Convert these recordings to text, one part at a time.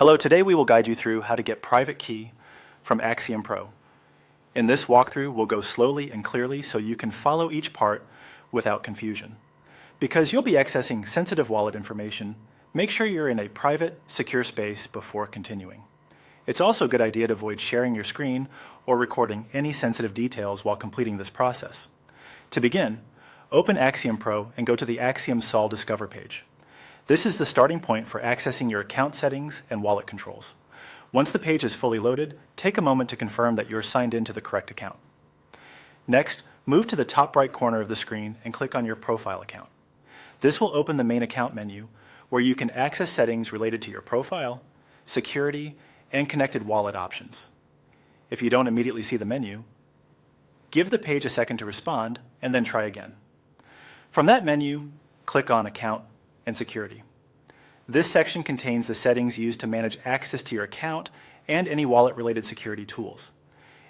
Hello, today we will guide you through how to get private key from Axiom Pro. In this walkthrough, we'll go slowly and clearly so you can follow each part without confusion. Because you'll be accessing sensitive wallet information, make sure you're in a private, secure space before continuing. It's also a good idea to avoid sharing your screen or recording any sensitive details while completing this process. To begin, open Axiom Pro and go to the Axiom Sol Discover page. This is the starting point for accessing your account settings and wallet controls. Once the page is fully loaded, take a moment to confirm that you're signed into the correct account. Next, move to the top right corner of the screen and click on your profile account. This will open the main account menu where you can access settings related to your profile, security, and connected wallet options. If you don't immediately see the menu, give the page a second to respond and then try again. From that menu, click on Account and Security. This section contains the settings used to manage access to your account and any wallet-related security tools.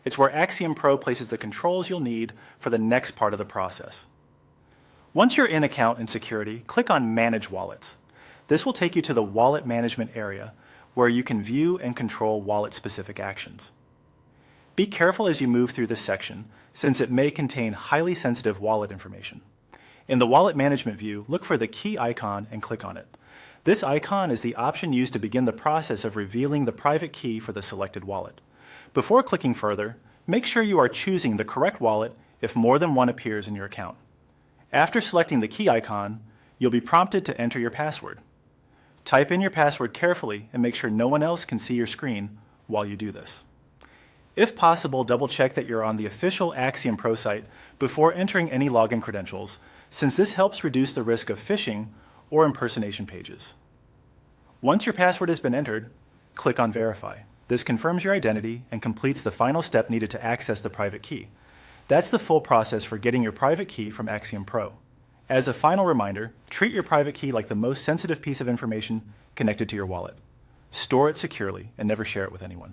It's where Axiom Pro places the controls you'll need for the next part of the process. Once you're in Account and Security, click on Manage Wallets. This will take you to the Wallet Management area where you can view and control wallet-specific actions. Be careful as you move through this section since it may contain highly sensitive wallet information. In the Wallet Management view, look for the key icon and click on it. This icon is the option used to begin the process of revealing the private key for the selected wallet. Before clicking further, make sure you are choosing the correct wallet if more than one appears in your account. After selecting the key icon, you'll be prompted to enter your password. Type in your password carefully and make sure no one else can see your screen while you do this. If possible, double-check that you're on the official Axiom Pro site before entering any login credentials, since this helps reduce the risk of phishing or impersonation pages. Once your password has been entered, click on Verify. This confirms your identity and completes the final step needed to access the private key. That's the full process for getting your private key from Axiom Pro. As a final reminder, treat your private key like the most sensitive piece of information connected to your wallet. Store it securely and never share it with anyone.